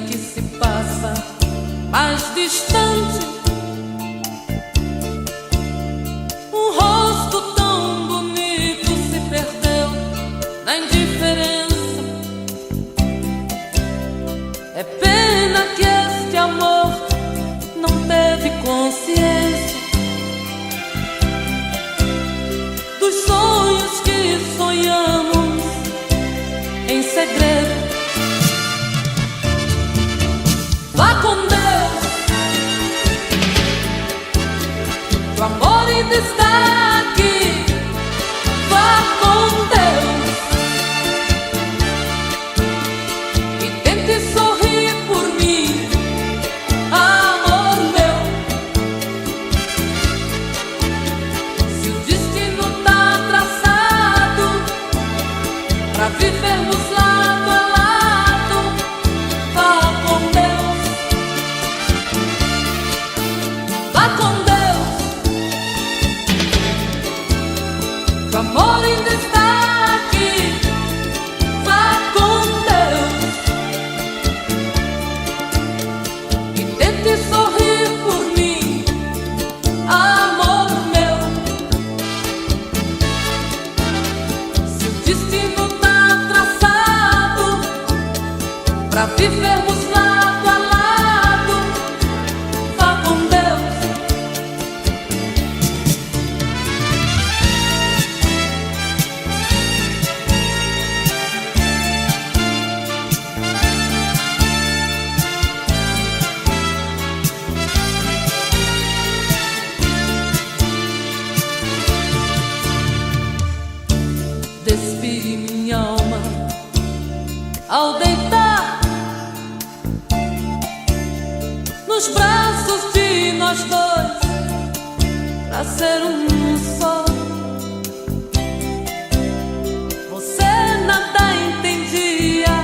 que se passa mais distante, um rosto tão bonito se perdeu na indiferença. É pena que este amor não teve consciência dos sonhos que sonhamos em segredo. Vá com Deus, o amor ainda está aqui. Vá com Deus e tente sorrir por mim, amor meu. Se o destino tá traçado pra vivermos lado a lado, vá com Deus. Vá com Deus, o amor ainda está aqui. Vá com Deus e tente sorrir por mim, amor meu. Se o destino tá traçado pra vivermos lado a lado, vá com Deus. Despi minha alma ao deitar nos braços de nós dois, pra ser um só. Você nada entendia,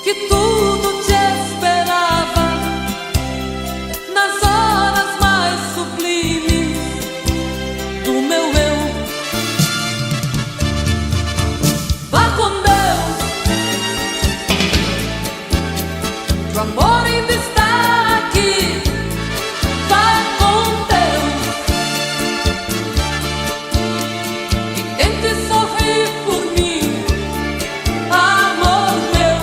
que tudo te esperava nas horas mais sublimes do meu eu. Vá com Deus, o amor ainda está aqui. Vá com Deus e tente sorrir por mim, amor meu.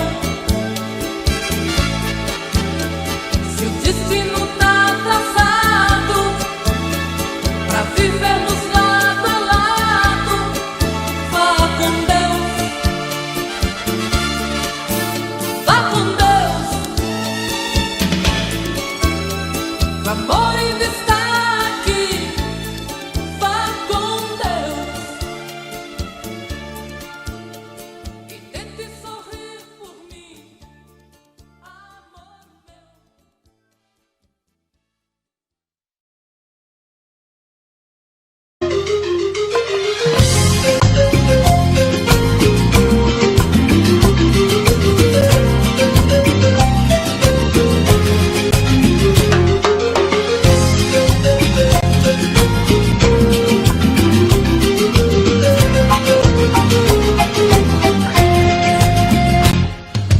Se o destino tá traçado pra vivermos lado a lado, vá com Deus. Vá com Deus, o amor ainda está aqui. Vá com Deus e tente sorrir por mim, amor meu.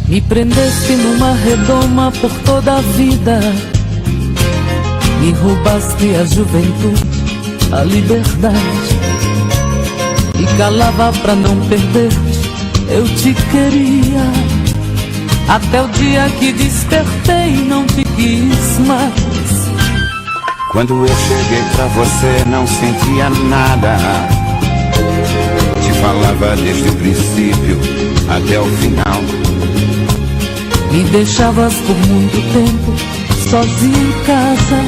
Me prendeste numa redoma por toda a vida, me roubaste a juventude, a liberdade, e calava pra não perder-te. Eu te queria até o dia que despertei e não te quis mais. Quando eu cheguei pra você não sentia nada, te falava desde o princípio até o final. Me deixavas por muito tempo sozinho em casa,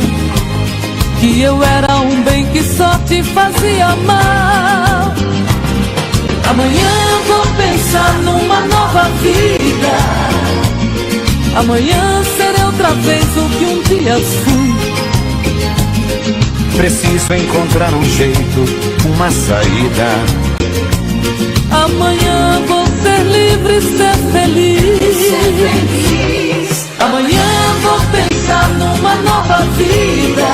que eu era um bem que só te fazia mal. Amanhã vou pensar numa nova vida, amanhã serei outra vez o que um dia fui. Preciso encontrar um jeito, uma saída. Amanhã vou ser livre, ser feliz. Amanhã vou pensar numa nova vida,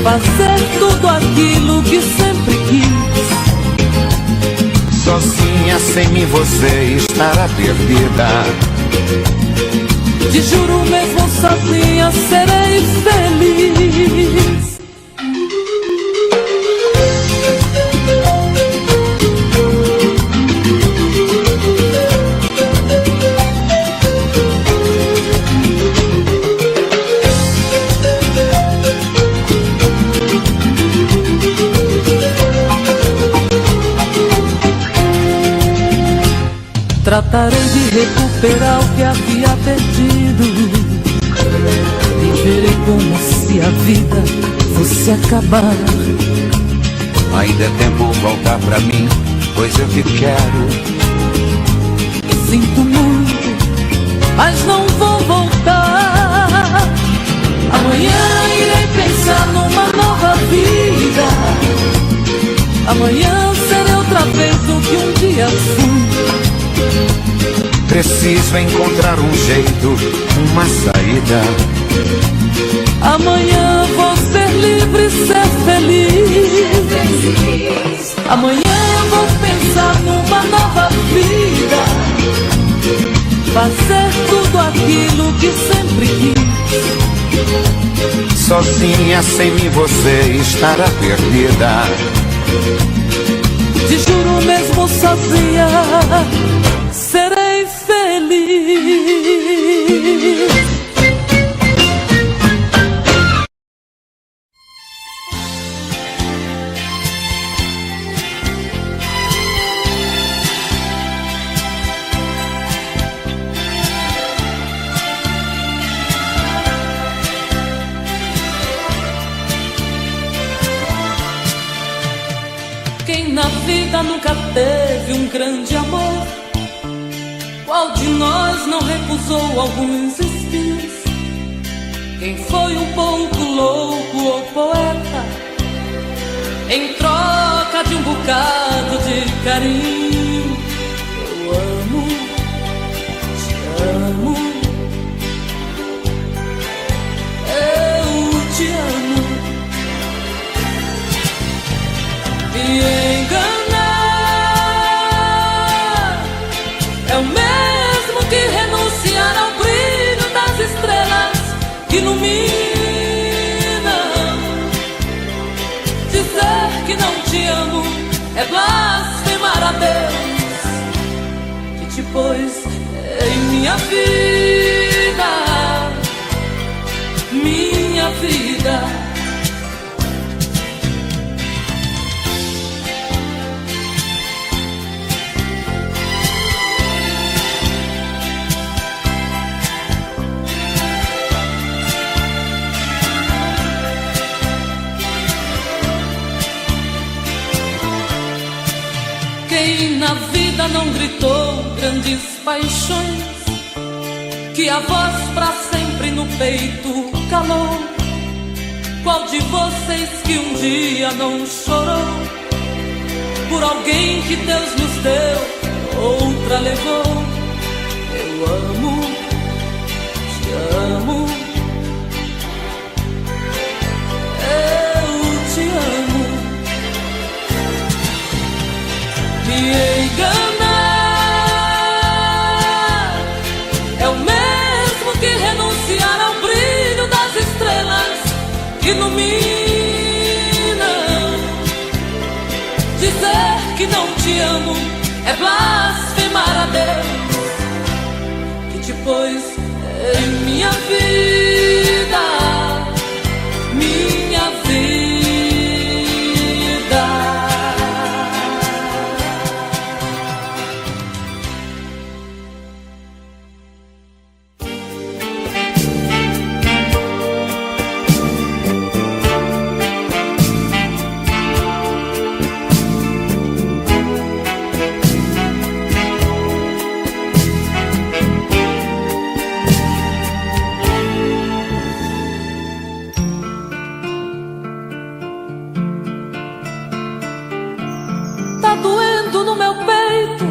fazer tudo aquilo que sempre quis. Sozinha, sem mim você estará perdida. Te juro mesmo sozinha serei feliz. Tratarei de recuperar o que havia perdido. Viverei como se a vida fosse acabar. Ainda é tempo voltar pra mim, pois eu te quero. Sinto muito, mas não vou voltar. Amanhã irei pensar numa nova vida. Amanhã serei outra vez o que um dia fui. Preciso encontrar um jeito, uma saída. Amanhã vou ser livre e ser feliz. Amanhã vou pensar numa nova vida. Fazer tudo aquilo que sempre quis. Sozinha, sem mim, você estará perdida. Te juro mesmo sozinha serei feliz. Quem na vida nunca teve um grande amor? Qual de nós não recusou alguns espinhos? Quem foi um pouco louco ou poeta em troca de um bocado de carinho? Eu amo, te amo, eu te amo. Me enganar é o mesmo que renunciar ao brilho das estrelas que iluminam. Dizer que não te amo é blasfemar a Deus, que te pôs em minha vida, minha vida. Quem na vida não gritou grandes paixões, que a voz pra sempre no peito calou? Qual de vocês que um dia não chorou por alguém que Deus nos deu, outra levou? Eu amo, te amo, eu te amo. Me enganar é o mesmo que renunciar ao brilho das estrelas que iluminam. Dizer que não te amo é blasfemar a Deus, que te pôs em minha vida, minha vida. Tá doendo no meu peito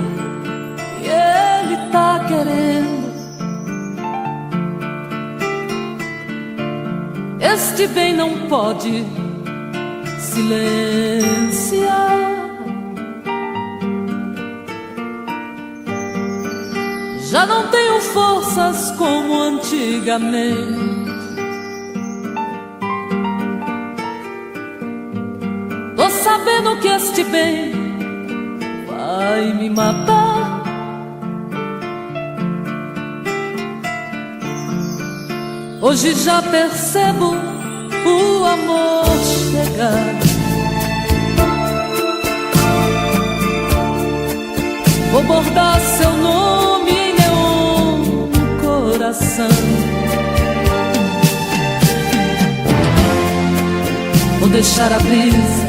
e ele tá querendo. Este bem não pode silenciar. Já não tenho forças como antigamente. Tô sabendo que este bem vai me matar. Hoje já percebo o amor chegar. Vou bordar seu nome em neon no coração. Vou deixar a brisa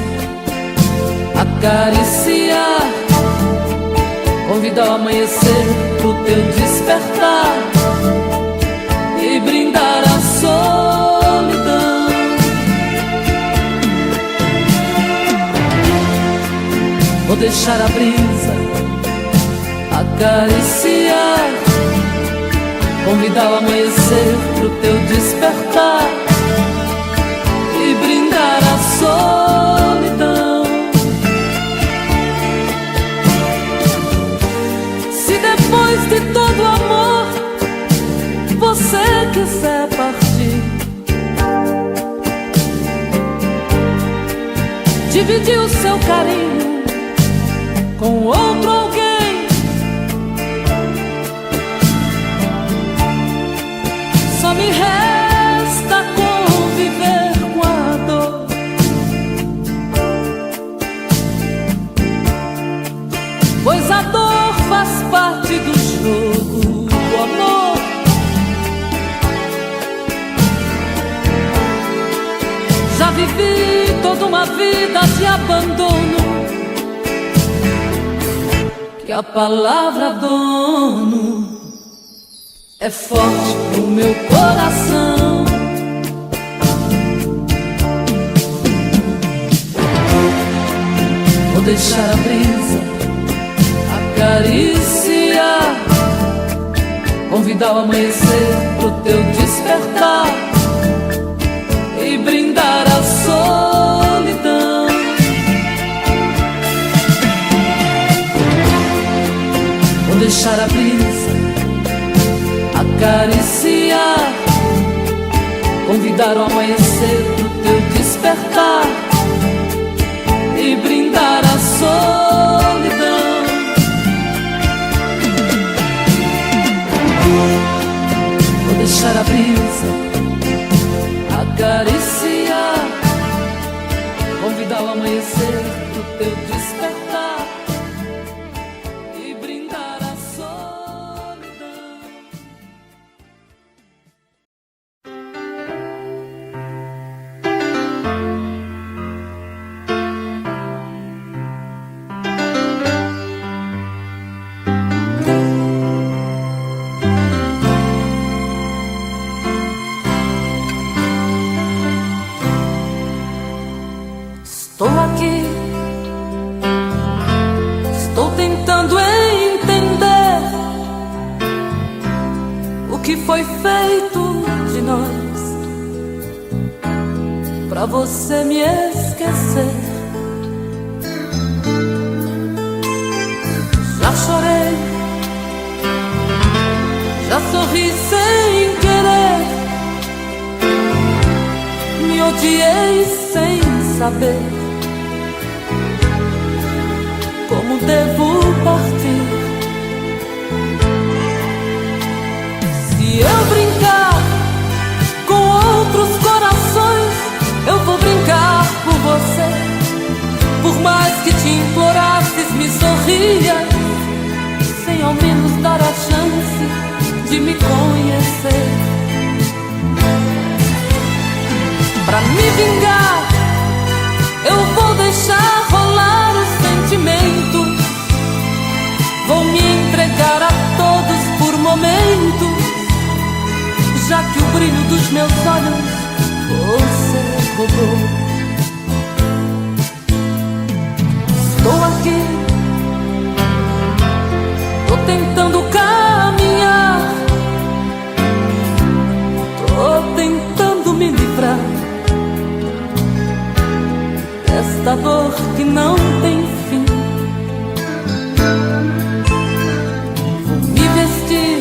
acariciar, convidar o amanhecer pro teu despertar e brindar a solidão. Vou deixar a brisa acariciar, convidar o amanhecer pro teu despertar e brindar a solidão. Se depois de todo o amor você quiser partir, dividir o seu carinho com outro alguém, só me resta conviver com a dor. Pois a dor faz parte do jogo do amor. Já vivi toda uma vida de abandono, que a palavra dono é forte no meu coração. Vou deixar a brisa acariciar, convidar o amanhecer pro teu despertar e brindar a solidão. Vou deixar a brisa acariciar, convidar o amanhecer pro teu despertar e brindar a solidão. Vou deixar a brisa acariciar, convidar o amanhecer pro teu despertar e brindar a solidão. Estou aqui, estou tentando entender o que foi feito de nós pra você me esquecer. Já chorei, já sorri sem querer, me odiei sem saber como devo partir. Se eu brincar com outros corações, eu vou brincar por você. Por mais que te implorasses, me sorria, sem ao menos dar a chance de me conhecer. Pra me vingar, eu vou deixar rolar o sentimento. Vou me entregar a todos por momentos, já que o brilho dos meus olhos você roubou. Estou aqui, tô tentando caminhar, tô tentando me livrar desta dor que não tem fim. Vou me vestir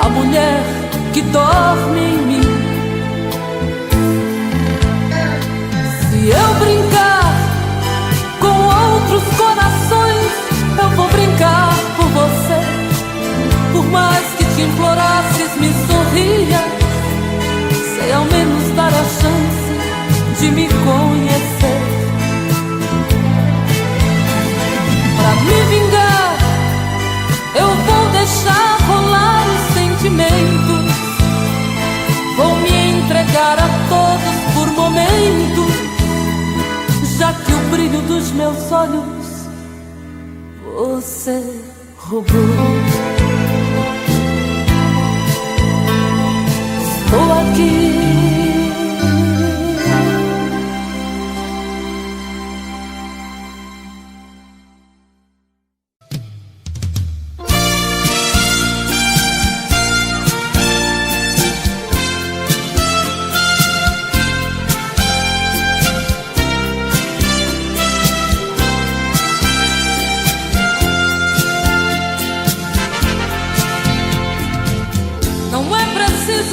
a mulher que dorme em mim. Se eu brincar com outros corações, eu vou brincar por você. Por mais que te implorasses, me sorria, sei ao menos dar a chance de me conhecer. Pra me vingar, eu vou deixar rolar os sentimentos. Vou me entregar a todos por momentos, já que o brilho dos meus olhos você roubou. Estou aqui.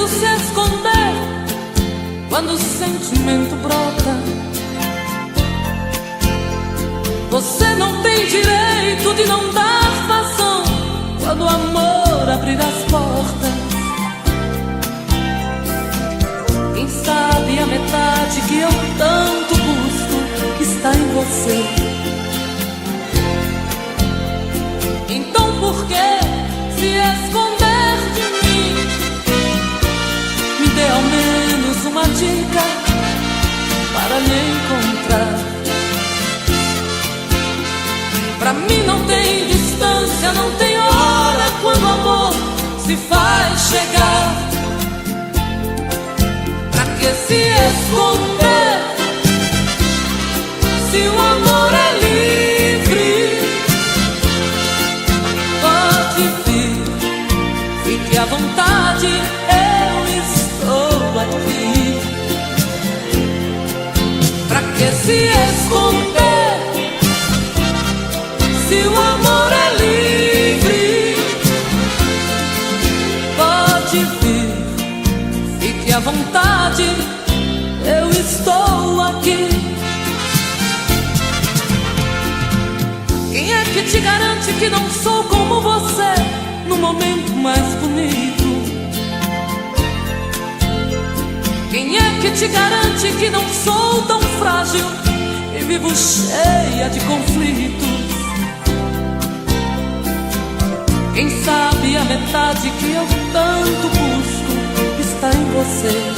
Se esconder quando o sentimento brota. Você não tem direito de não dar vazão quando o amor abrir as portas. Quem sabe a metade que eu tanto busco está em você. Então por que se esconder de mim? Dê ao menos uma dica para me encontrar. Pra mim não tem distância, não tem hora quando o amor se faz chegar. Pra que se esconder se o amor é livre? Pode vir, fique à vontade, estou aqui. Pra que se esconder se o amor é livre? Pode vir, fique à vontade, eu estou aqui. Quem é que te garante que não sou como você no momento mais bonito? Quem é que te garante que não sou tão frágil e vivo cheia de conflitos? Quem sabe a metade que eu tanto busco está em você.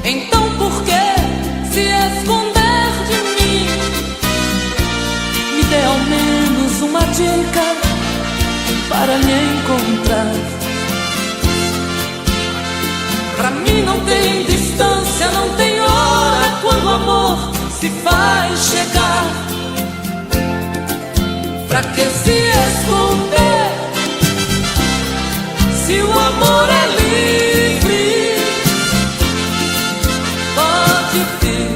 Então por que se esconder de mim? Me dê ao menos uma dica para me encontrar. Pra mim não tem distância, não tem hora quando o amor se faz chegar. Pra que se esconder se o amor é livre? Pode vir,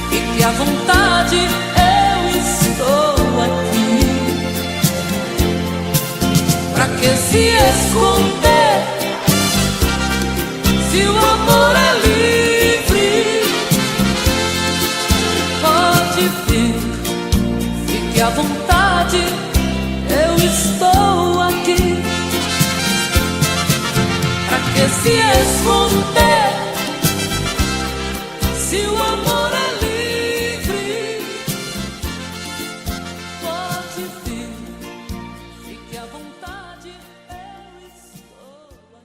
fique à vontade, eu estou aqui. Pra que se esconder se o amor é livre? Pode vir, fique à vontade, eu estou aqui. Pra que se esconder se o amor é livre? Pode vir, fique à vontade, eu estou aqui.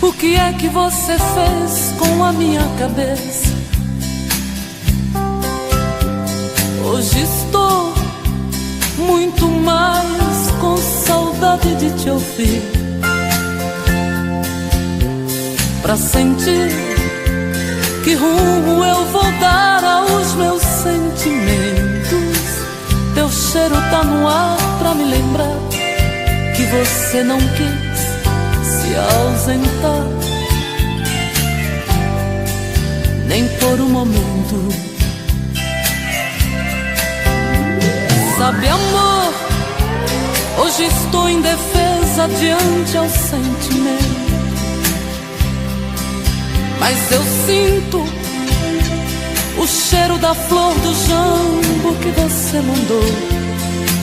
O que é que você fez com a minha cabeça? Hoje estou muito mais com saudade vontade de te ouvir, pra sentir que rumo eu vou dar aos meus sentimentos. Teu cheiro tá no ar pra me lembrar que você não quis se ausentar, nem por um momento. Sabe, amor, hoje estou indefesa diante ao sentimento, mas eu sinto o cheiro da flor do jambo que você mandou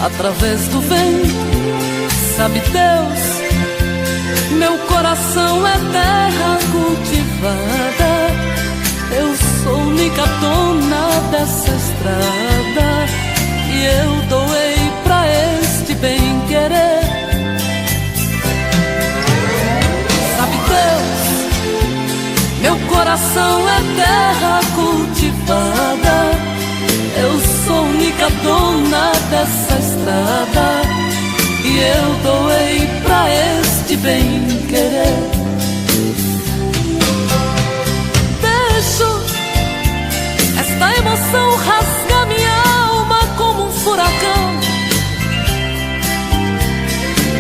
através do vento. Sabe, Deus, meu coração é terra cultivada, eu sou única dona dessa estrada, e eu doei pra este bem-querer. Sabe, Deus, meu coração é terra cultivada, eu sou única dona dessa estrada, e eu doei pra este bem-querer. Deixo esta emoção rasgar minha alma como um furacão,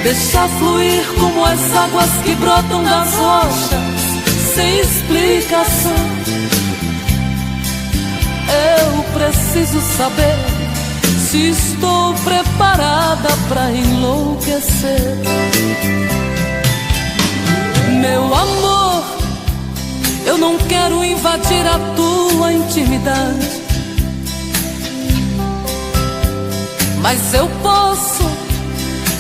deixar fluir como as águas que brotam das rochas sem explicação. Eu preciso saber se estou preparada pra enlouquecer. Meu amor, eu não quero invadir a tua intimidade, mas eu posso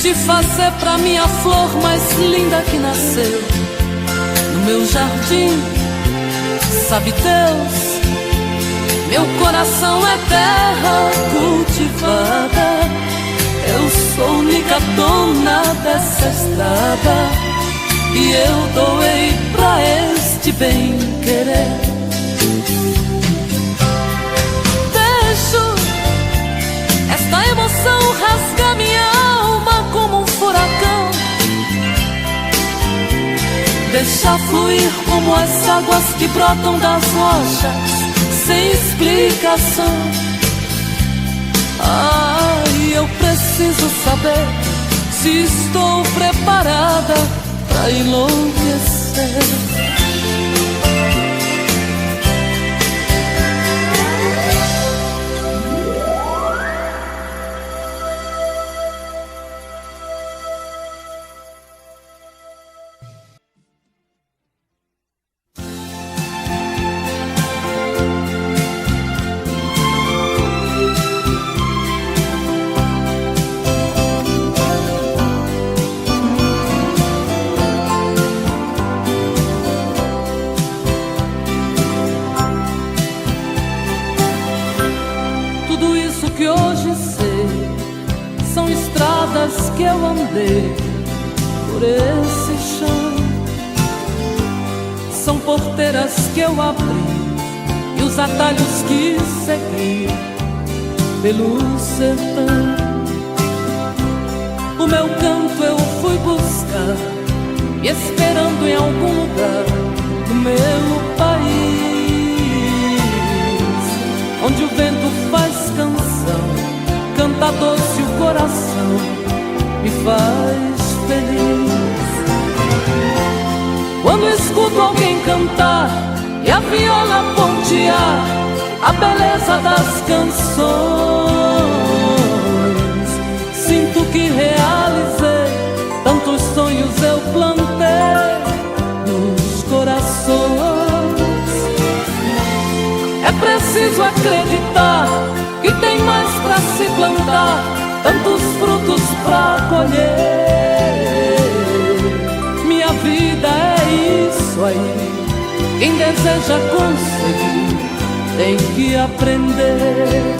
te fazer pra mim a flor mais linda que nasceu no meu jardim. Sabe, Deus, meu coração é terra cultivada, eu sou única dona dessa estrada, e eu doei pra este bem-querer. Deixo esta emoção rasgar minha alma como um furacão, deixar fluir como as águas que brotam das rochas sem explicação. Ai, eu preciso saber se estou preparada pra enlouquecer. Que eu andei por esse chão, são porteiras que eu abri e os atalhos que segui pelo sertão. O meu canto eu fui buscar, e esperando em algum lugar do meu país, onde o vento faz canção, canta doce o coração, me faz feliz. Quando escuto alguém cantar e a viola pontear a beleza das canções, sinto que realizei tantos sonhos eu plantei nos corações. É preciso acreditar que tem mais pra se plantar, tantos frutos pra colher. Minha vida é isso aí, quem deseja conseguir tem que aprender.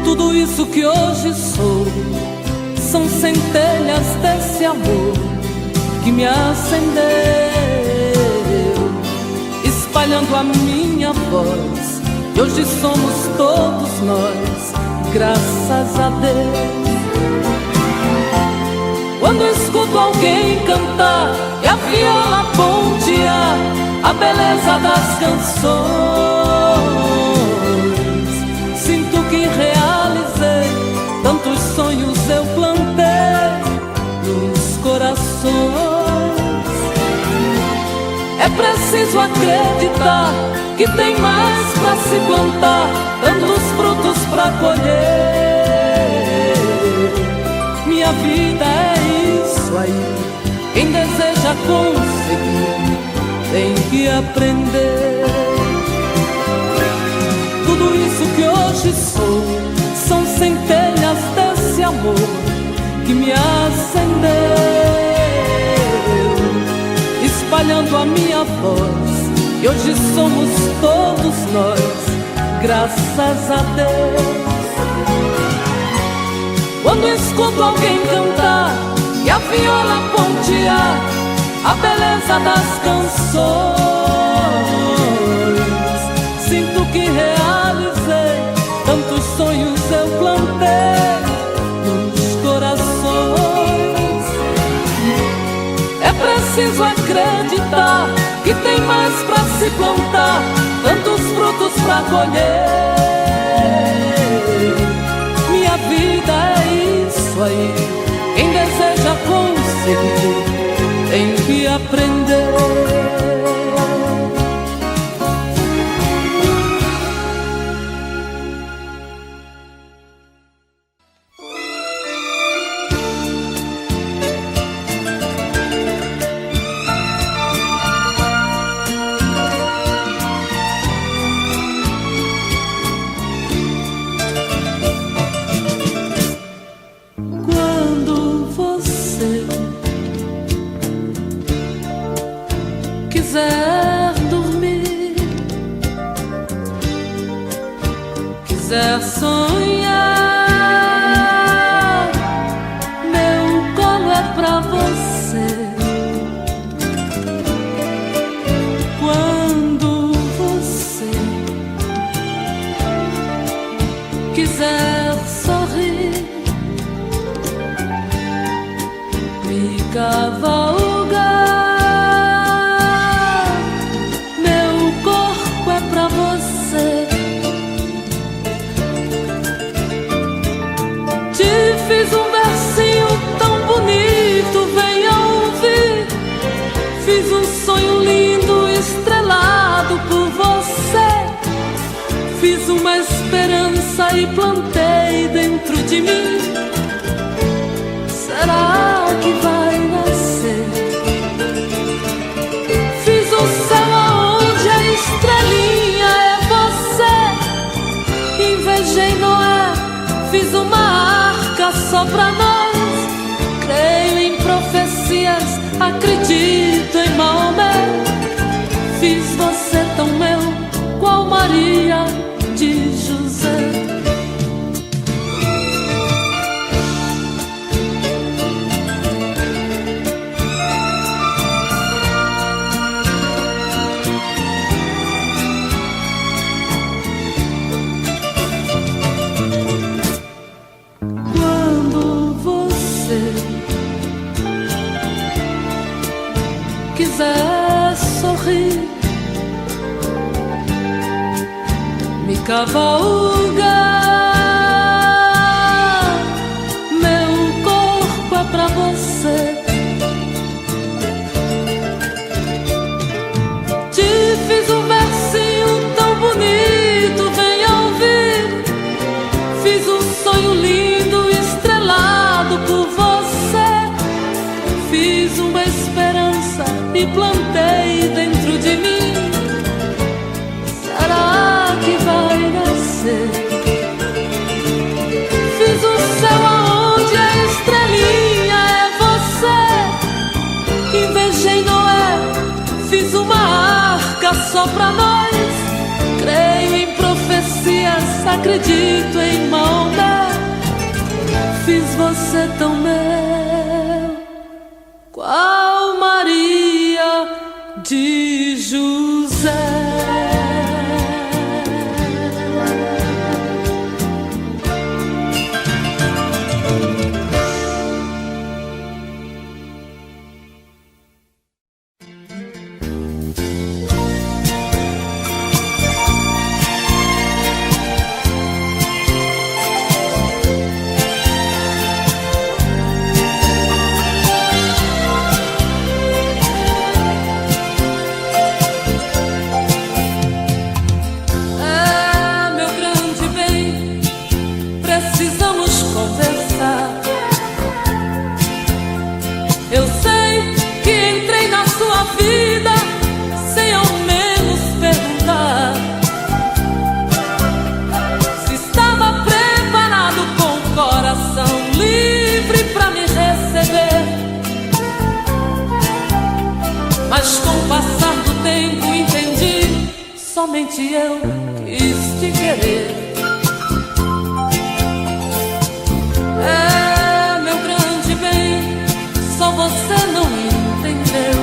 Tudo isso que hoje sou são centelhas desse amor que me acendeu, espalhando a minha voz, e hoje somos todos nós, graças a Deus. alguém cantar e a viola pontear a beleza das canções. Sinto que realizei tantos sonhos eu plantei nos corações. É preciso acreditar que tem mais pra se plantar, tantos frutos pra colher. Minha vida é isso aí, quem deseja conseguir tem que aprender. Tudo isso que hoje sou são centelhas desse amor que me acendeu, espalhando a minha voz. E hoje somos todos nós, graças a Deus. Quando escuto alguém cantar e a viola pontear a beleza das canções, sinto que realizei tantos sonhos eu plantei nos corações. É preciso acreditar que tem mais pra se plantar, tantos frutos pra colher. Minha vida é isso aí, quem deseja conseguir tem que aprender. Quiser dormir, quiser sonhar, meu colo é pra você. Quando você quiser sorrir, me cavalgar, fiz um versinho tão bonito, venha ouvir. Fiz um sonho lindo, estrelado por você. Fiz uma esperança e plantei dentro de mim. Será que vai nascer? Fiz o céu aonde a estrelinha é você. Invejei Noé, fiz uma só pra nós. Creio em profecias, acredito em Maomé. Fiz você tão meu, qual Maria de José. Quiser sorrir, me cavalgar, meu corpo é pra você. Te fiz um versinho tão bonito, venha ouvir. Fiz um sonho lindo, estrelado por você. Fiz uma esperança e plantei dentro de mim. Será que vai nascer? Fiz o céu aonde a estrelinha é você. Invejei Noé, fiz uma arca só pra nós. Creio em profecias, acredito em Maomé. Fiz você tão meu, qual Maria de José. consciente eu quis te querer. É, meu grande bem, só você não entendeu.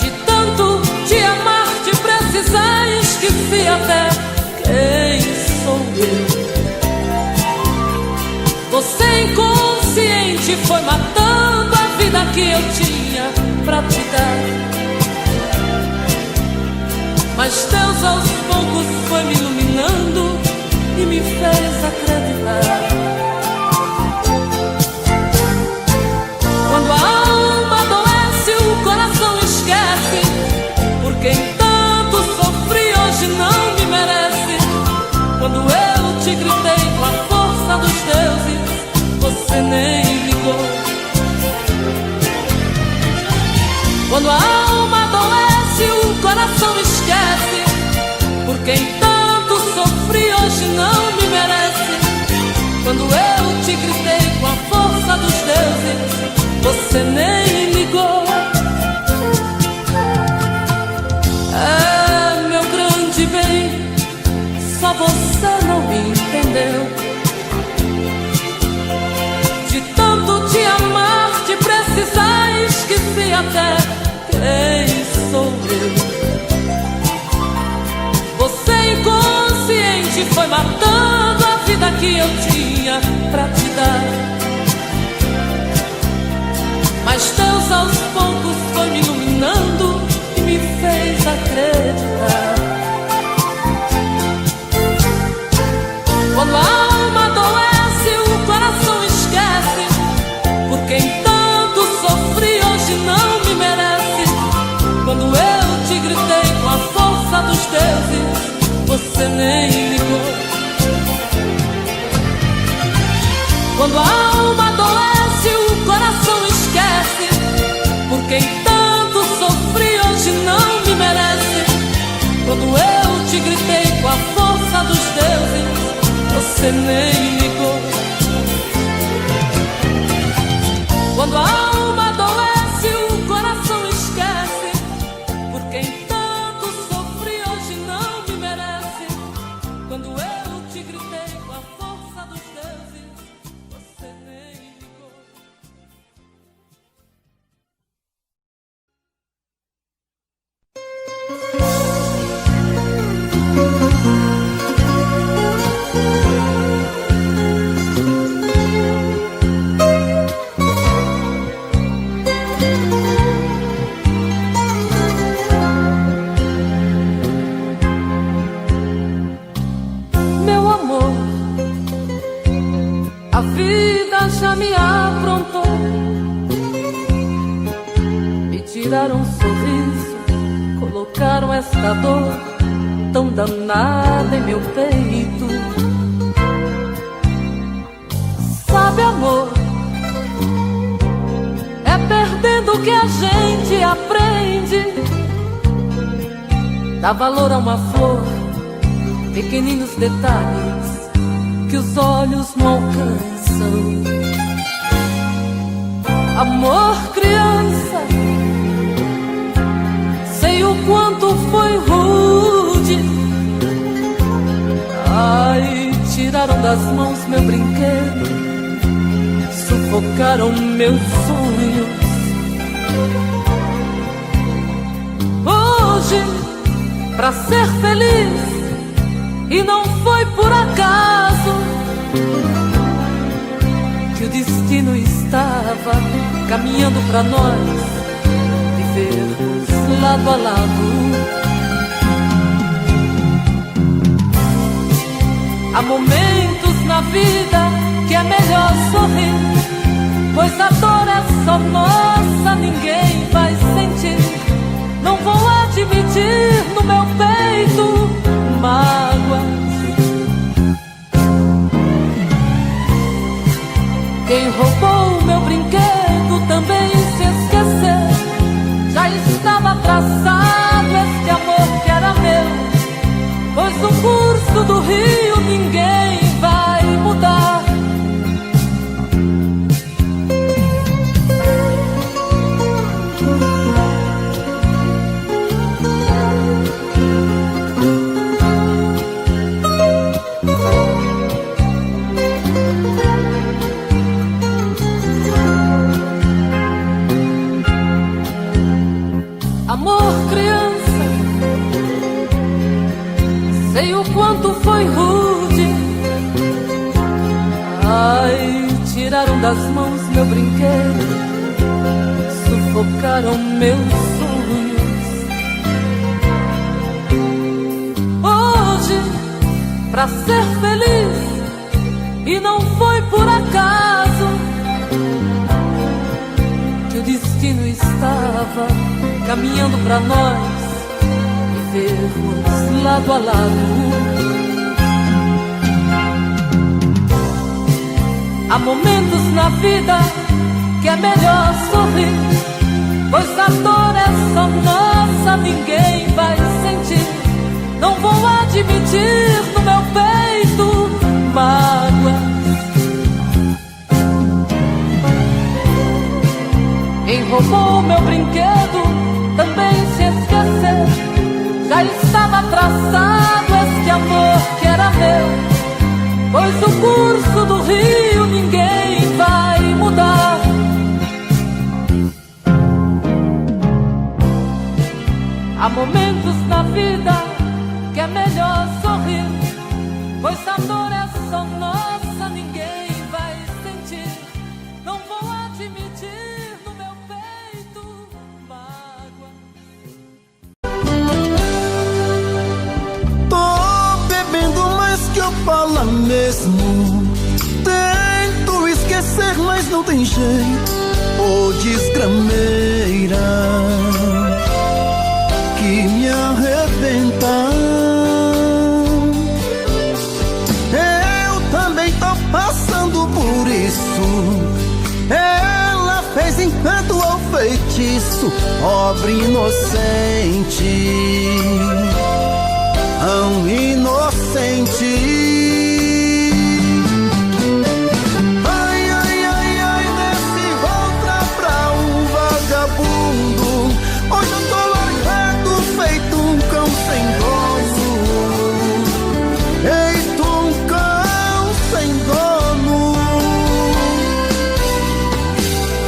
De tanto te amar, te precisar, esqueci até quem sou eu. Você inconsciente foi matando a vida que eu tinha pra te dar. Mas Deus aos poucos foi me iluminando e me fez acreditar. Quando a alma adoece, o coração esquece. Por quem tanto sofri hoje não me merece. Quando eu te gritei com a força dos deuses, você nem ligou. Quando a alma adoece, o coração esquece. Por quem tanto sofri hoje não me merece. Quando eu te gritei com a força dos deuses, você nem ligou. É, meu grande bem, só você não me entendeu. De tanto te amar, te precisar, esqueci até quem sou eu. Você inconsciente foi matando a vida que eu tinha pra te dar. Mas Deus aos poucos foi me iluminando e me fez acreditar. Quando a alma adoece, o coração esquece. Por quem tanto sofri hoje não me merece. Quando eu te gritei com a força dos deuses, você nem ligou. Quando a alma adoece, o coração esquece. Por quem tanto sofri hoje não me merece. Quando eu te gritei com a força dos deuses, você nem ligou. Quando a alma adoece, o coração esquece. Por quem tanto sofri hoje não me merece. Quando eu te gritei com a força dos deuses, você nem ligou. Meu amor, a vida já me aprontou. Me tiraram um sorriso, colocaram esta dor tão danada em meu peito. Sabe, amor, é perdendo que a gente aprende. Dá valor a uma flor, pequeninos detalhes que os olhos não alcançam. Amor, criança, sei o quanto foi rude. Ai, tiraram das mãos meu brinquedo, sufocaram meus sonhos. Hoje, pra ser feliz, e não foi por acaso que o destino estava caminhando pra nós vivermos lado a lado. Há momentos na vida que é melhor sorrir, pois a dor é só nossa, ninguém vai sentir. Não vou admitir no meu peito mágoas. Quem roubou meu brinquedo também se esqueceu. Já estava traçado este amor que era meu, pois o curso do rio ninguém vai mudar. tiraram das mãos meu brinquedo, sufocaram meus sonhos. Hoje, pra ser feliz, e não foi por acaso que o destino estava caminhando pra nós vivermos lado a lado. Há momentos na vida que é melhor sorrir, pois a dor é só nossa, ninguém vai sentir. Não vou admitir no meu peito mágoa. Quem roubou meu brinquedo também se esqueceu. Já estava traçado este amor que era meu, pois o curso do rio ninguém vai mudar. Há momentos na vida que é melhor sorrir, pois a dor é só nossa, ninguém vai sentir. Não vou admitir no meu peito mágoa. Tô bebendo mais que eu falo mesmo. Tento esquecer, mas não tem jeito. Ô desgrameira que me arrebenta. Eu também tô passando por isso. Ela fez encanto ao feitiço, pobre inocente, tão inocente. Ai, ai, ai, ai, nesse outra pra um vagabundo. Hoje eu tô largado feito um cão sem dono. Feito um cão sem dono.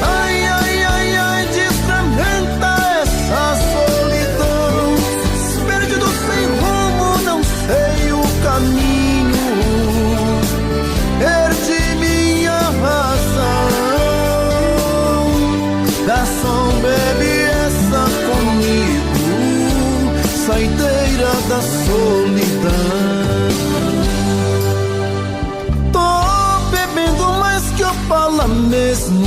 Ai, ai, ai, ai, desfragmenta essa solidão. Perdido sem rumo, não sei o caminho. Perdi minha razão. Garçom, bebe essa comigo, saideira da solidão. Tô bebendo mais que eu falo mesmo.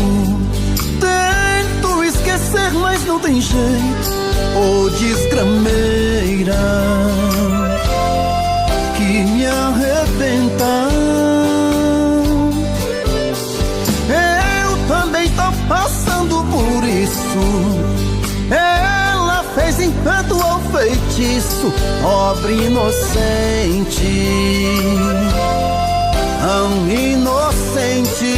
Tento esquecer, mas não tem jeito. Ô desgrameira que me arrebenta. Eu também tô passando por isso. Ela fez encanto ao feitiço, pobre inocente, tão inocente.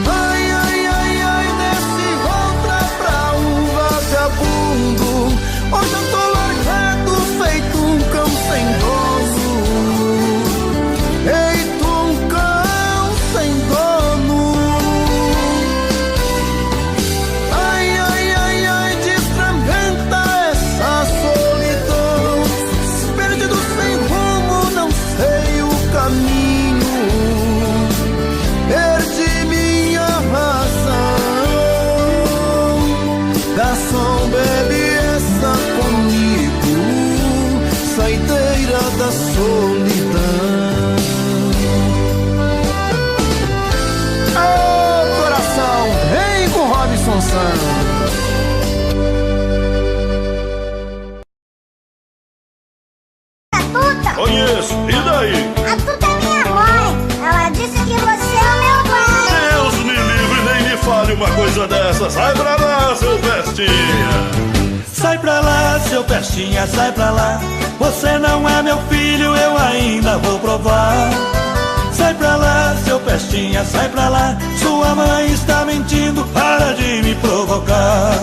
Ai, ai, ai, ai, nesse outra pra um vagabundo. Hoje eu tô largado feito um cão sem dono. Feito um cão sem dono. Ai, ai, ai, ai, desfragmenta essa solidão. Perdido sem rumo, não sei o caminho. Perdi minha razão. Garçom, bebe essa comigo, saideira da solidão. Ô coração, vem com Robson Santos. Tuta? Conheço, e daí? A Tuta é minha mãe. Ela disse que você é o meu pai. Deus me livre, nem me fale uma coisa dessa. Sai pra lá, seu bestinha. Sai pra lá, seu pestinha, sai pra lá. Você não é meu filho, eu ainda vou provar. Sai pra lá, seu pestinha, sai pra lá. Sua mãe está mentindo, para de me provocar.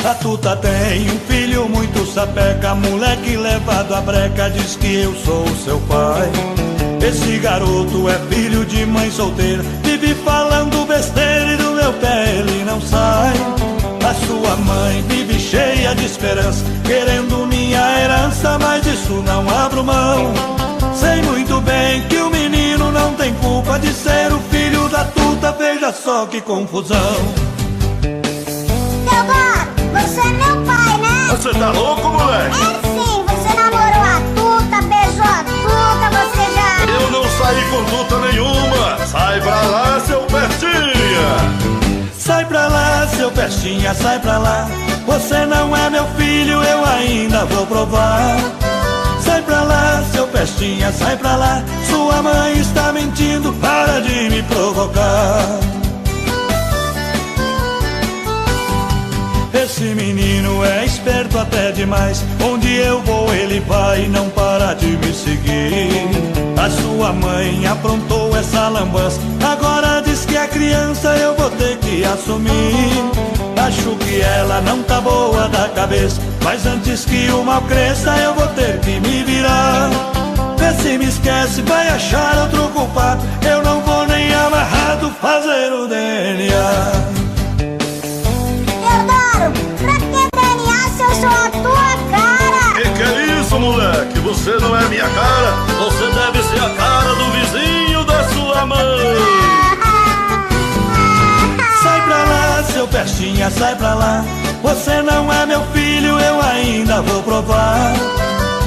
A Tuta tem um filho muito sapeca, moleque levado à breca, diz que eu sou seu pai. Esse garoto é filho de mãe solteira, vive falando besteira e do meu pé ele não sai. A sua mãe vive cheia de esperança, querendo minha herança, mas isso não abro mão. Sei muito bem que o menino não tem culpa de ser o filho da tuta, veja só que confusão. Teodoro, você é meu pai, né? Você tá louco, moleque? É sim, você namorou a tuta, beijou a tuta, você já... Eu não saí com tuta nenhuma. Sai pra lá, seu pestinha. Sai pra lá, seu pestinha, sai pra lá. Você não é meu filho, eu ainda vou provar. Sai pra lá, seu pestinha, sai pra lá. Sua mãe está mentindo, para de me provocar. Esse menino é esperto até demais. Onde eu vou ele vai e não para de me seguir. A sua mãe aprontou essa lambança, agora diz que é criança, eu vou ter que assumir. Acho que ela não tá boa da cabeça, mas antes que o mal cresça eu vou ter que me virar. Vê se me esquece, vai achar outro culpado. Eu não vou nem amarrado fazer o DNA. Teodoro, pra que DNA se eu sou a tua cara? Que é isso, moleque? Você não é minha cara. Você deve ser a cara do vizinho da sua mãe. Sai pra lá, seu pestinha, sai pra lá. Você não é meu filho, eu ainda vou provar.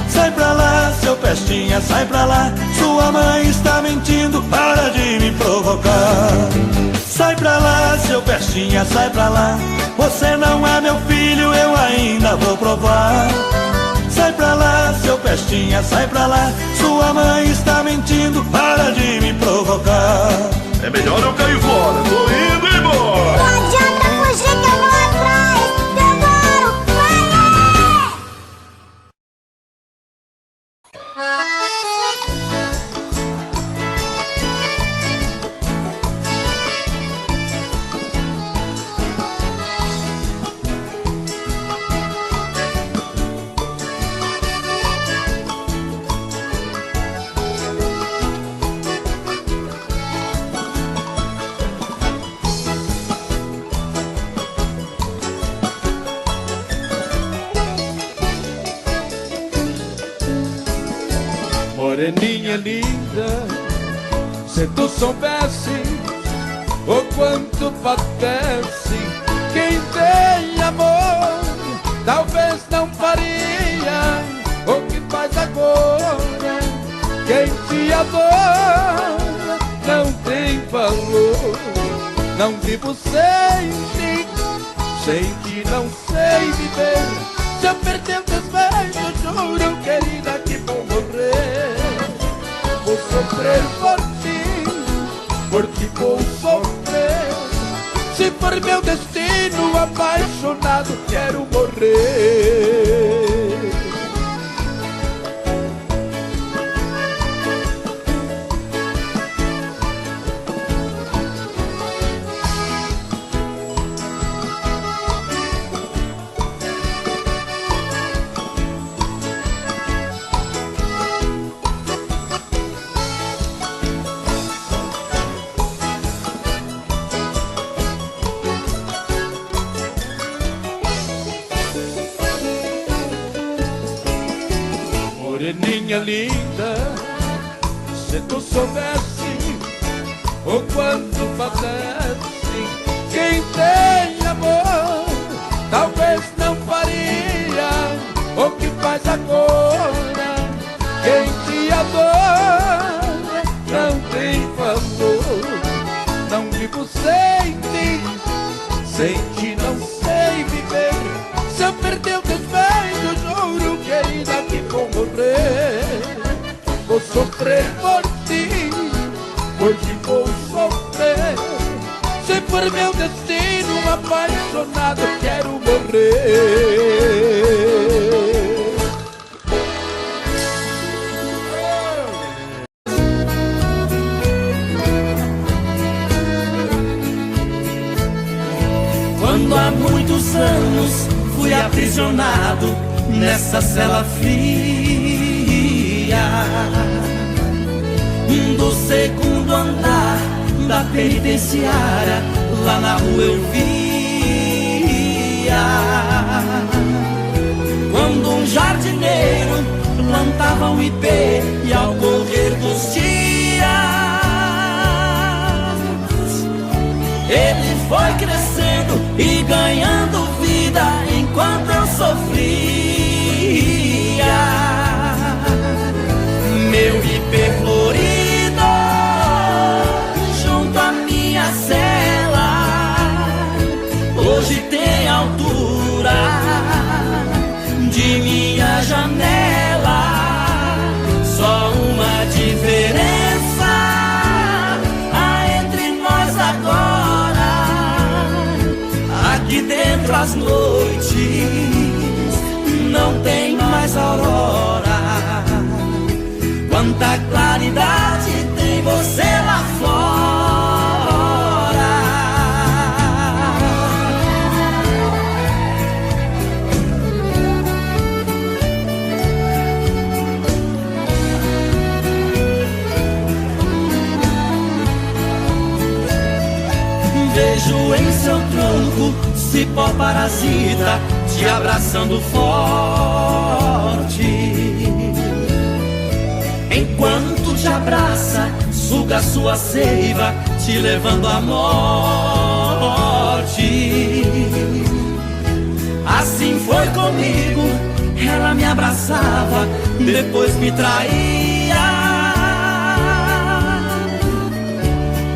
Sai pra lá, seu pestinha, sai pra lá. Sua mãe está mentindo, para de me provocar. Sai pra lá, seu pestinha, sai pra lá. Você não é meu filho, eu ainda vou provar. Sai pra lá, seu pestinha, sai pra lá. Sua mãe está mentindo, para de me provocar. É melhor eu cair fora, tô indo embora. Não adianta fugir que eu vou atrás. Teodoro, vai! Moreninha linda, se tu soubesse o quanto padece quem tem amor, talvez não faria o que faz agora. Quem te adora não tem valor. Não vivo sem ti não sei viver. Se eu perder o desvejo, juro, querida, que vou morrer. Vou sofrer por ti vou sofrer. Se for meu destino, apaixonado, quero morrer. Moreninha linda, se tu soubesse o quanto padece quem tem amor, talvez não faria o que faz agora. Quem te adora não tem valor. Não vivo sem ti não sei viver. Se eu perder o despejo, juro, querida, que vou morrer. Vou sofrer por ti vou sofrer. Se for meu destino, apaixonado, quero morrer. Quando há muitos anos fui aprisionado nessa cela fria do segundo andar da penitenciária, lá na rua eu via Quando um jardineiro plantava um ipê e ao correr dos dias ele foi crescendo e ganhando vida enquanto eu sofria. Meu ipê florido junto à minha cela hoje tem altura de minha janela. Só uma diferença há entre nós agora. Aqui dentro as noites não tem mais aurora. Quanta claridade tem você lá fora. Vejo em seu tronco cipó parasita te abraçando forte. Enquanto te abraça, suga sua seiva, te levando à morte. Assim foi comigo, ela me abraçava, depois me traía.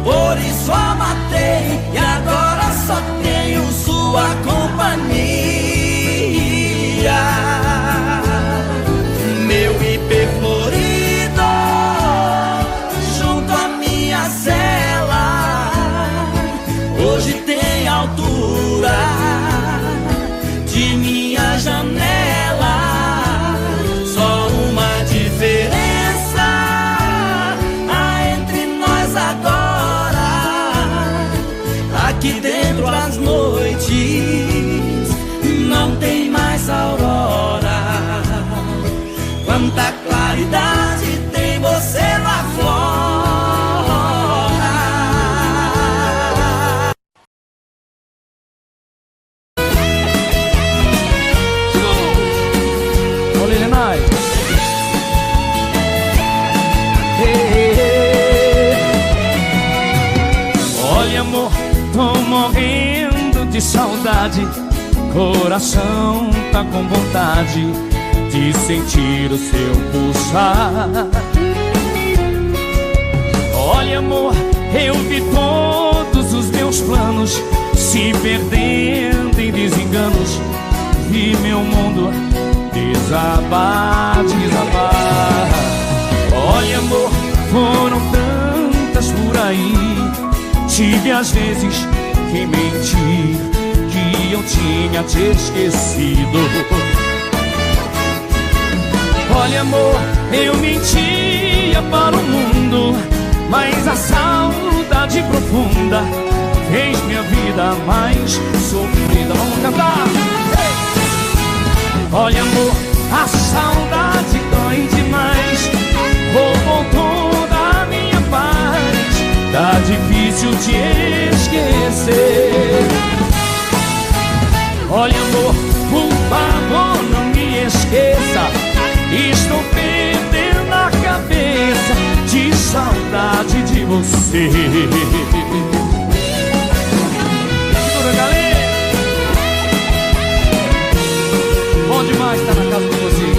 Por isso a matei e agora só tenho sua companhia. Meu ipê florido junto à minha cela hoje tem altura de minha janela. Só uma diferença há entre nós agora. Aqui dentro as noites não tem mais aurora. Quanta claridade tem você lá fora. Olha, Lenai. Olha, amor, tô morrendo de saudade. Coração tá com vontade de sentir o seu pulsar. Olha, amor, eu vi todos os meus planos se perdendo em desenganos. Vi meu mundo desabar, desabar. Olha, amor, foram tantas por aí. Tive às vezes que mentir que eu tinha te esquecido. Olha, amor, eu mentia para o mundo, mas a saudade profunda fez minha vida mais sofrida. Vamos cantar! Hey! Olha, amor, a saudade dói demais, roubou toda a minha paz. Tá difícil te esquecer. Olha, amor, por favor, não me esqueça. Estou perdendo a cabeça de saudade de você. Segura, galera. Bom demais estar na casa de vocês.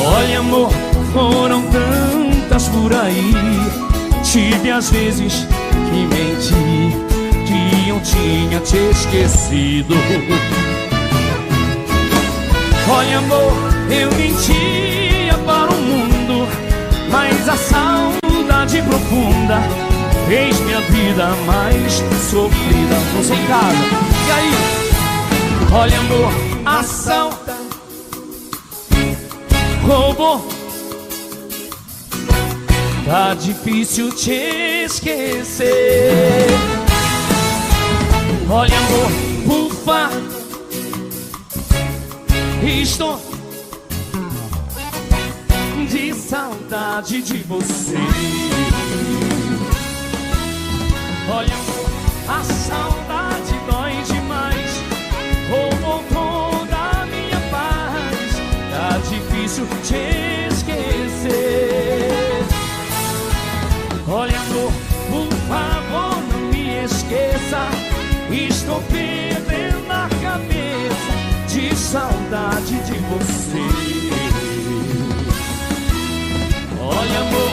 Olha, amor, foram tantas por aí. Tive às vezes que menti que eu tinha te esquecido. Olha, amor, eu mentia para o mundo, mas a saudade profunda fez minha vida mais sofrida. Você em casa, e aí? Olha, amor, a saudade roubou. Tá difícil te esquecer. Olha, amor, por favor, estou de saudade de você. Olha, amor, a saudade dói demais. Roubou toda a minha paz. Tá difícil te esquecer. Olha, amor, por favor, não me esqueça. Estou perdendo a cabeça de saudade de você. Olha, amor.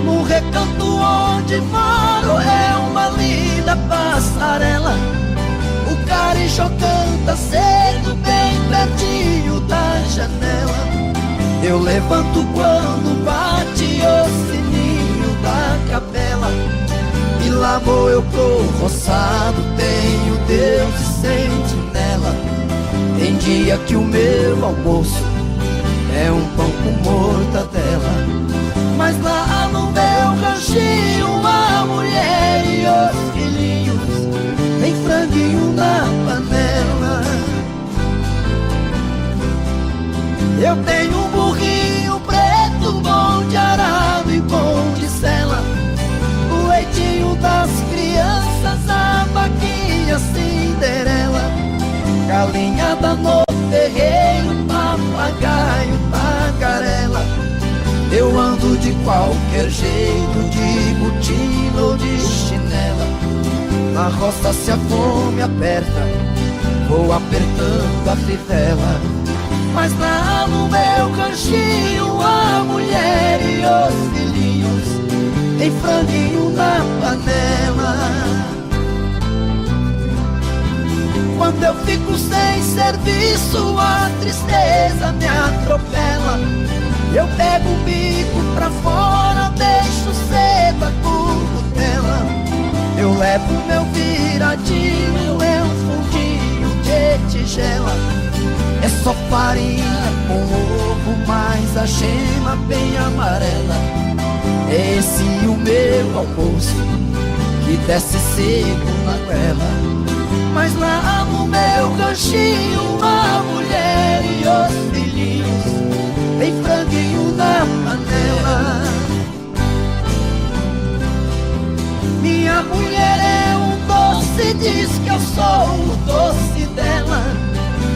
No recanto onde moro é uma linda passarela. O carijó canta cedo bem pertinho da janela. Eu levanto quando bate o sininho da capela. E lá vou eu pro roçado, tenho Deus de sentinela. Tem dia que o meu almoço é um pão com mortadela. Mas lá no meu ranchinho a mulher e os filhinhos tem franguinho na panela. Eu tenho um burrinho preto, bom de arado e bom de sela. O leitinho das crianças, a vaquinha Cinderela. Galinhada no terreiro, papagaio, tagarela. Eu ando de qualquer jeito, de botina ou de chinela. Na roça se a fome aperta, vou apertando a fivela. Mas lá no meu ranchinho a mulher e os filhinhos tem franguinho na panela. Quando eu fico sem serviço a tristeza me atropela. Eu pego o bico pra fora, deixo cedo a currutela. Eu levo meu viradinho, é um fundinho de tigela. É só farinha com ovo, mas a gema bem amarela. É esse o meu almoço, que desce seco na goela. Mas lá no meu ranchinho a mulher e os filhinhos tem franguinho na panela. Minha mulher é um doce, diz que eu sou o doce dela.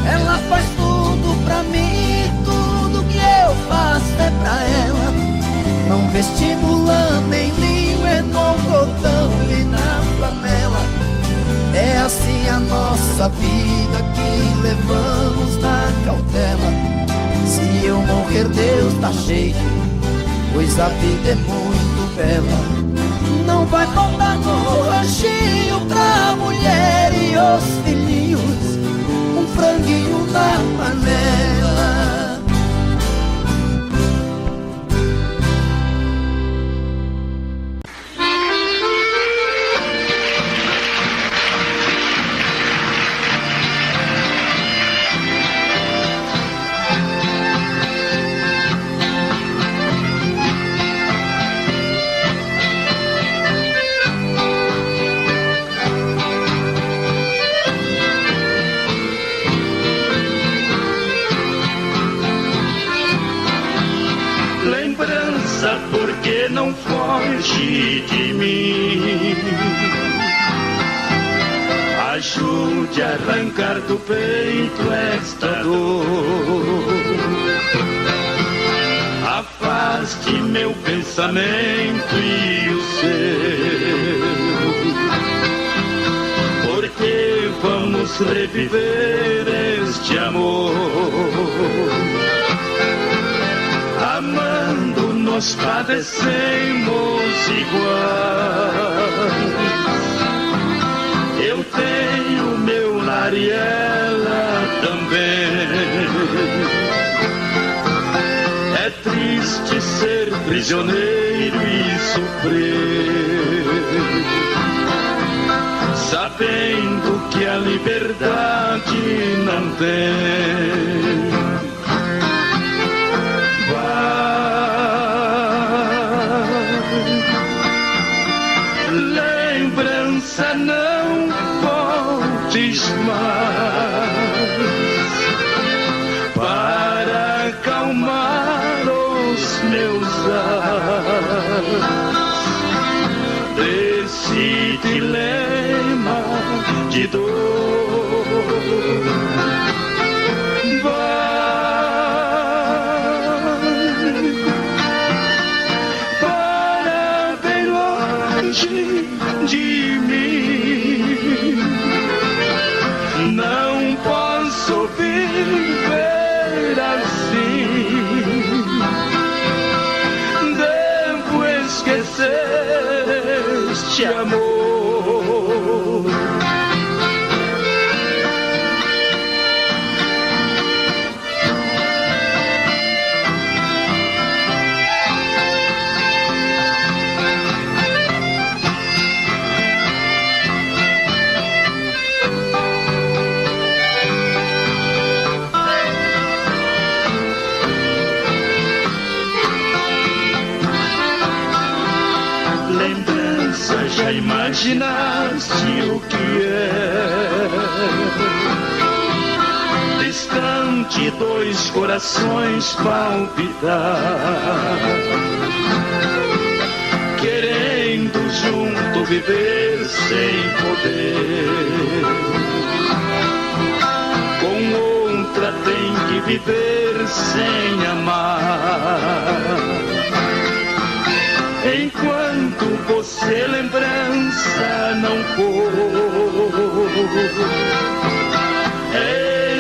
Ela faz tudo pra mim, tudo que eu faço é pra ela. Não vestibulando nem linho, é no cordão e na flanela. É assim a nossa vida que levamos na cautela. Se eu morrer Deus dá jeito, pois a vida é muito bela. Não vai faltar no ranchinho pra mulher e os filhinhos um franguinho na panela. Porque não foge de mim. Ajude a arrancar do peito esta dor. Afaste meu pensamento e o seu. Porque vamos reviver este amor. Amando nós padecemos igual. Eu tenho meu lar e ela também. É triste ser prisioneiro e sofrer, sabendo que a liberdade não tem. Lembrança, não voltes mais. meus anos desse dilema de dor. Vai para bem longe de mim, não posso viver assim. Devo esquecer este amor. Lembrança, já imaginaste o que é? Distante, dois corações palpitar, querendo junto viver sem poder. Com outra tem que viver sem amar. Enquanto você lembrança não for,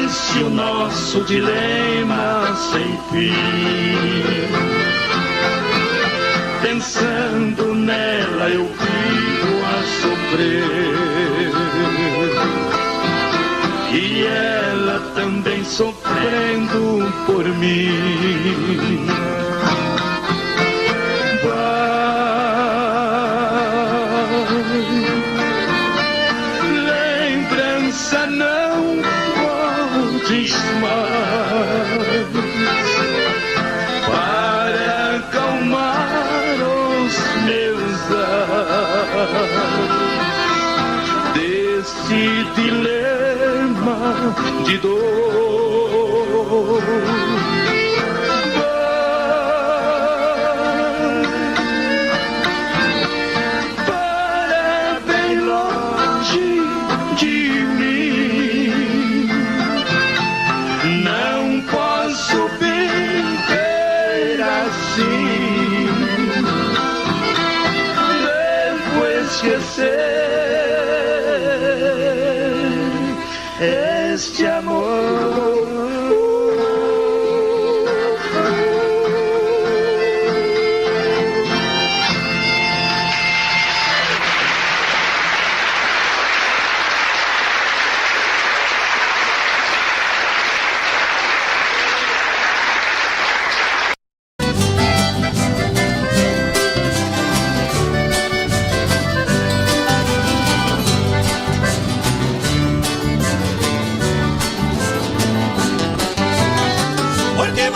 esse o nosso dilema sem fim. Pensando nela eu vivo a sofrer, e ela também sofrendo por mim. Lembrança, não voltes mais para acalmar os meus anos desse dilema de dor. Este amor.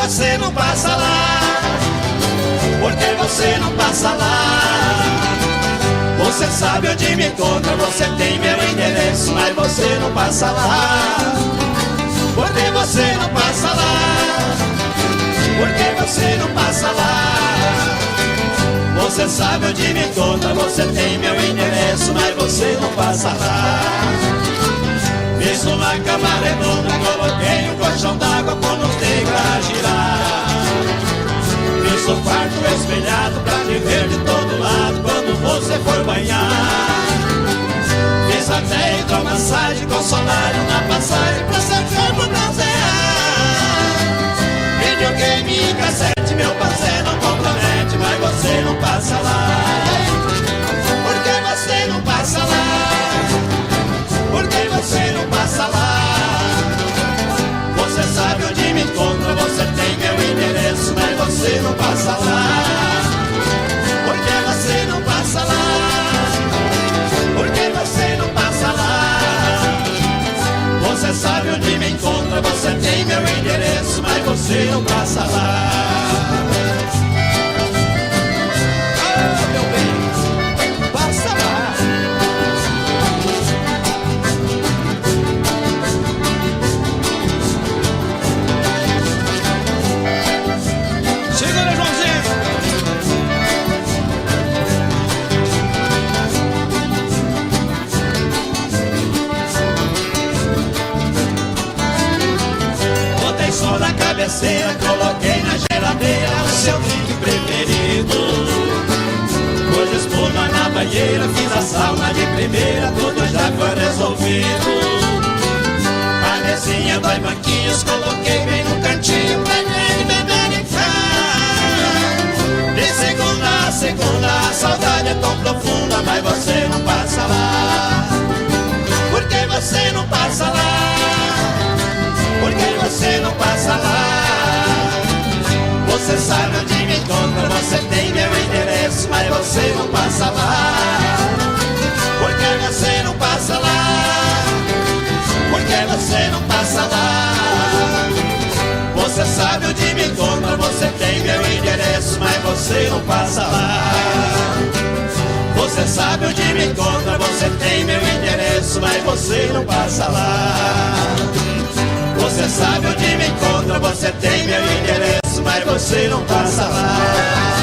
Você não passa lá, porque você não passa lá. Você sabe onde me encontra, você tem meu endereço, mas você não passa lá, porque você não passa lá, porque você não passa lá. Você sabe onde me encontra, você tem meu endereço, mas você não passa lá. Fiz uma cama redonda, coloquei um colchão d'água por nos pra girar. Fiz o quarto espelhado pra te ver de todo lado quando você for banhar. Fiz até hidromassagem com solário na passagem pra seu corpo bronzear. Videogame e cassete, meu parceiro não compromete, mas você não passa lá, porque você não passa lá, porque você não passa lá. Você sabe onde me encontra, você tem meu endereço, mas você não passa lá, porque você não passa lá, porque você não passa lá. Você sabe onde me encontra, você tem meu endereço, mas você não passa lá. Oh, meu bem, passa lá. Segura, Joãozinho. banheira, fiz a sauna de primeira, tudo já foi resolvido. A mesinha, 2 banquinhos, coloquei bem no cantinho pra ele beber e ficar. De segunda a segunda, a saudade é tão profunda, mas você não passa lá. Por que você não passa lá? Por que você não passa lá? Você sabe onde me encontra, você tem meu endereço, mas você não passa lá. Por que você não passa lá? Por que você não passa lá? Você sabe onde me encontra, você tem meu endereço, mas você não passa lá. Você sabe onde me encontra, você tem meu endereço, mas você não passa lá. Você sabe onde me encontra, você tem meu endereço, mas você não passa lá.